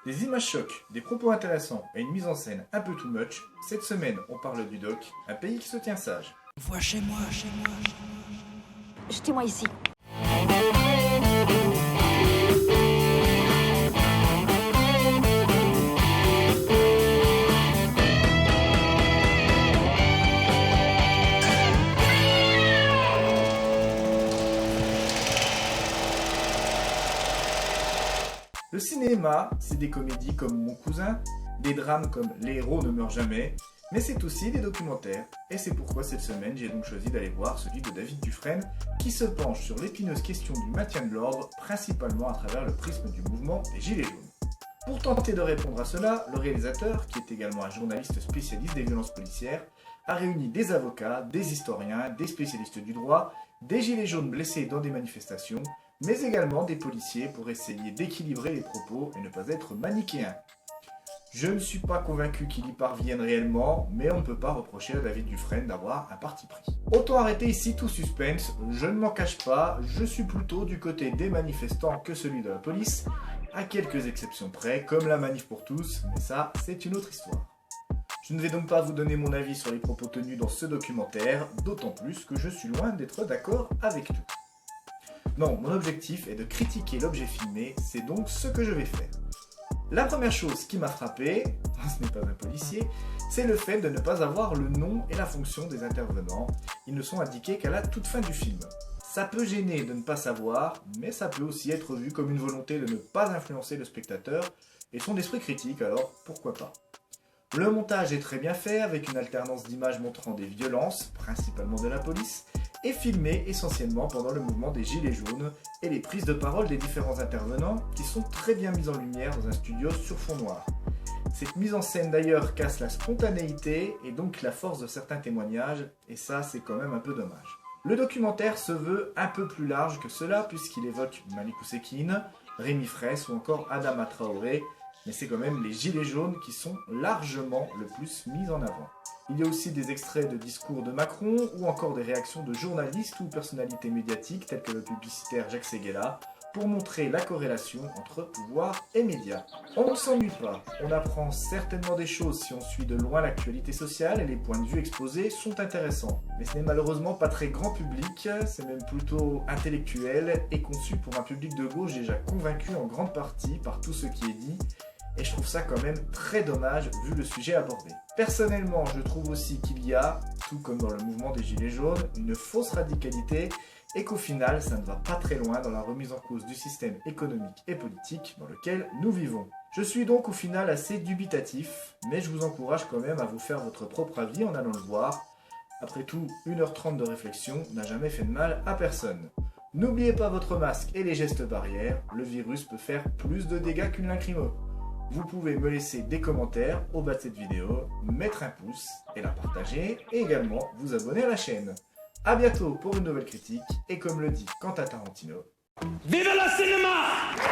Des images chocs, des propos intéressants et une mise en scène un peu too much, cette semaine on parle du doc, un pays qui se tient sage. Vois chez moi, chez moi. Jetez-moi ici. Le cinéma, c'est des comédies comme Mon Cousin, des drames comme Les héros ne meurent jamais, mais c'est aussi des documentaires. Et c'est pourquoi cette semaine, j'ai donc choisi d'aller voir celui de David Dufresne, qui se penche sur l'épineuse question du maintien de l'ordre, principalement à travers le prisme du mouvement des Gilets jaunes. Pour tenter de répondre à cela, le réalisateur, qui est également un journaliste spécialiste des violences policières, a réuni des avocats, des historiens, des spécialistes du droit, des Gilets jaunes blessés dans des manifestations, mais également des policiers pour essayer d'équilibrer les propos et ne pas être manichéen. Je ne suis pas convaincu qu'il y parvienne réellement, mais on ne peut pas reprocher à David Dufresne d'avoir un parti pris. Autant arrêter ici tout suspense, je ne m'en cache pas, je suis plutôt du côté des manifestants que celui de la police, à quelques exceptions près, comme la manif pour tous, mais ça, c'est une autre histoire. Je ne vais donc pas vous donner mon avis sur les propos tenus dans ce documentaire, d'autant plus que je suis loin d'être d'accord avec tout. Non, mon objectif est de critiquer l'objet filmé, c'est donc ce que je vais faire. La première chose qui m'a frappé, ce n'est pas un policier, c'est le fait de ne pas avoir le nom et la fonction des intervenants. Ils ne sont indiqués qu'à la toute fin du film. Ça peut gêner de ne pas savoir, mais ça peut aussi être vu comme une volonté de ne pas influencer le spectateur et son esprit critique, alors pourquoi pas. Le montage est très bien fait, avec une alternance d'images montrant des violences, principalement de la police, et filmé essentiellement pendant le mouvement des Gilets jaunes et les prises de parole des différents intervenants qui sont très bien mises en lumière dans un studio sur fond noir. Cette mise en scène d'ailleurs casse la spontanéité et donc la force de certains témoignages, et ça c'est quand même un peu dommage. Le documentaire se veut un peu plus large que cela puisqu'il évoque Malik Oussekine, Rémi Fraisse ou encore Adama Traoré, mais c'est quand même les Gilets jaunes qui sont largement le plus mis en avant. Il y a aussi des extraits de discours de Macron ou encore des réactions de journalistes ou personnalités médiatiques telles que le publicitaire Jacques Séguéla pour montrer la corrélation entre pouvoir et médias. On ne s'ennuie pas, on apprend certainement des choses si on suit de loin l'actualité sociale et les points de vue exposés sont intéressants. Mais ce n'est malheureusement pas très grand public, c'est même plutôt intellectuel et conçu pour un public de gauche déjà convaincu en grande partie par tout ce qui est dit. Et je trouve ça quand même très dommage vu le sujet abordé. Personnellement, je trouve aussi qu'il y a, tout comme dans le mouvement des Gilets jaunes, une fausse radicalité et qu'au final, ça ne va pas très loin dans la remise en cause du système économique et politique dans lequel nous vivons. Je suis donc au final assez dubitatif, mais je vous encourage quand même à vous faire votre propre avis en allant le voir. Après tout, 1h30 de réflexion n'a jamais fait de mal à personne. N'oubliez pas votre masque et les gestes barrières, le virus peut faire plus de dégâts qu'une lacrymo. Vous pouvez me laisser des commentaires au bas de cette vidéo, mettre un pouce et la partager, et également vous abonner à la chaîne. A bientôt pour une nouvelle critique, et comme le dit Quentin Tarantino, Vive le cinéma!